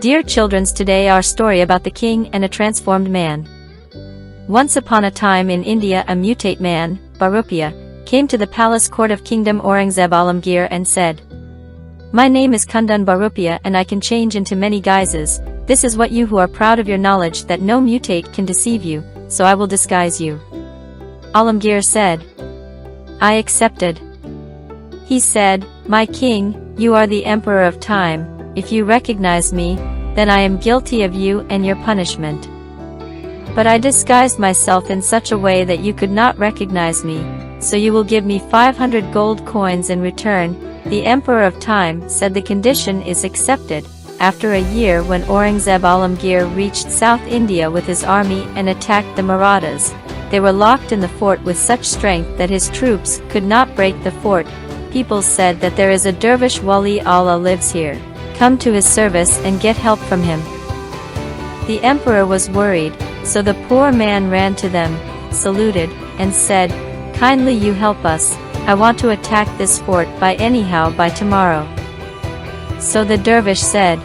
Dear children, today our story about the king and a transformed man. Once upon a time in India, a mutate man, Bahrupiya, came to the palace court of kingdom Aurangzeb Alamgir and said, "My name is Kandan Bahrupiya and I can change into many guises. This is what you who are proud of your knowledge that no mutate can deceive you, so I will disguise you." Alamgir said, "I accepted." He said, "My king, you are the emperor of time. If you recognize me, then I am guilty of you and your punishment. But I disguised myself in such a way that you could not recognize me, so you will give me 500 gold coins in return." The Emperor of Time said the condition is accepted. After a year, when Aurangzeb Alamgir reached South India with his army and attacked the Marathas, they were locked in the fort with such strength that his troops could not break the fort. People said that there is a dervish Wali Allah lives here. Come to his service and get help from him. The emperor was worried, so the poor man ran to them, saluted, and said, "Kindly you help us. I want to attack this fort by tomorrow." So the dervish said,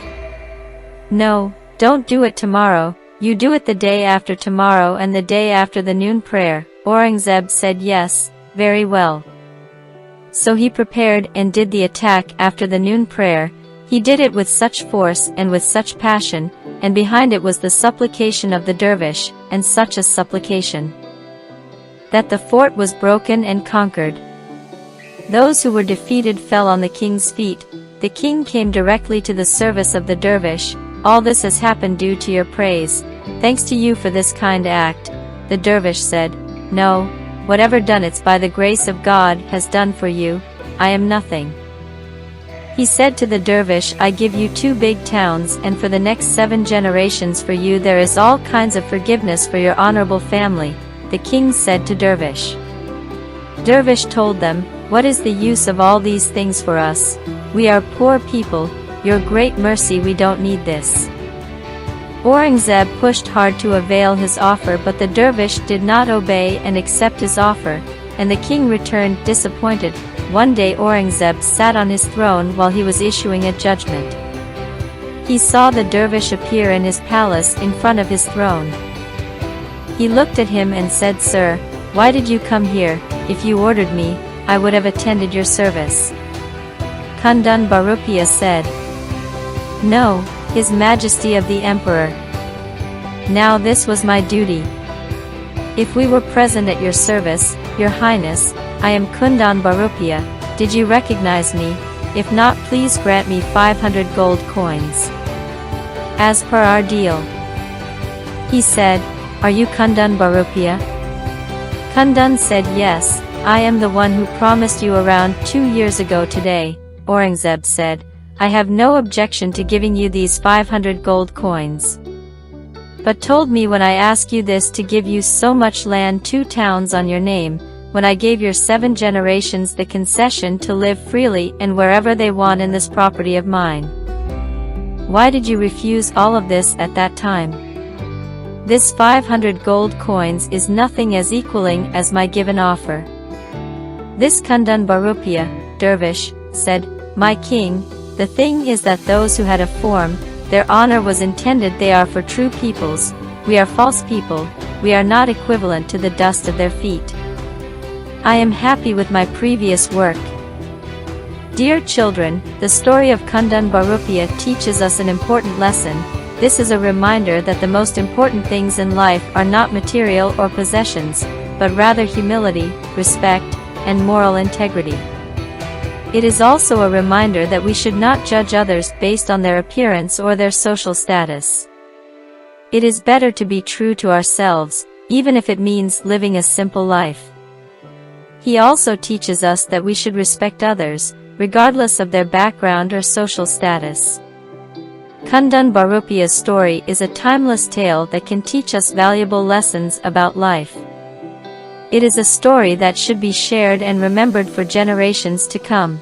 "No, don't do it tomorrow, you do it the day after tomorrow and the day after the noon prayer." Aurangzeb said, "Yes, very well." So he prepared and did the attack after the noon prayer. He did it with such force and with such passion, and behind it was the supplication of the dervish, and such a supplication that the fort was broken and conquered. Those who were defeated fell on the king's feet. The king came directly to the service of the dervish. "All this has happened due to your praise. Thanks to you for this kind act." The dervish said, "No, whatever done it's by the grace of God has done for you. I am nothing." He said to the dervish, "I give you 2 big towns, and for the next 7 generations for you there is all kinds of forgiveness for your honorable family." The king said to dervish. Dervish told them, "What is the use of all these things for us? We are poor people, your great mercy, we don't need this." Aurangzeb pushed hard to avail his offer, but the dervish did not obey and accept his offer, and the king returned disappointed. One day Aurangzeb sat on his throne while he was issuing a judgment. He saw the dervish appear in his palace in front of his throne. He looked at him and said, "Sir, why did you come here? If you ordered me, I would have attended your service." Kandan Bahrupiya said, "No, His Majesty of the Emperor. Now this was my duty. If we were present at your service, Your Highness, I am Kandan Bahrupiya. Did you recognize me? If not, please grant me 500 gold coins, as per our deal." He said, "Are you Kandan Bahrupiya?" Kandan said, "Yes, I am the one who promised you around 2 years ago today." Aurangzeb said, "I have no objection to giving you these 500 gold coins. But told me when I ask you this to give you so much land, 2 towns on your name, when I gave your 7 generations the concession to live freely and wherever they want in this property of mine. Why did you refuse all of this at that time? This 500 gold coins is nothing as equaling as my given offer." This Kandan Bahrupiya, dervish, said, "My king, the thing is that those who had a form, their honor was intended, they are for true peoples, we are false people, we are not equivalent to the dust of their feet. I am happy with my previous work." Dear children, the story of Kandan Bahrupiya teaches us an important lesson. This is a reminder that the most important things in life are not material or possessions, but rather humility, respect, and moral integrity. It is also a reminder that we should not judge others based on their appearance or their social status. It is better to be true to ourselves, even if it means living a simple life. He also teaches us that we should respect others, regardless of their background or social status. Kandan Bahrupiya's story is a timeless tale that can teach us valuable lessons about life. It is a story that should be shared and remembered for generations to come.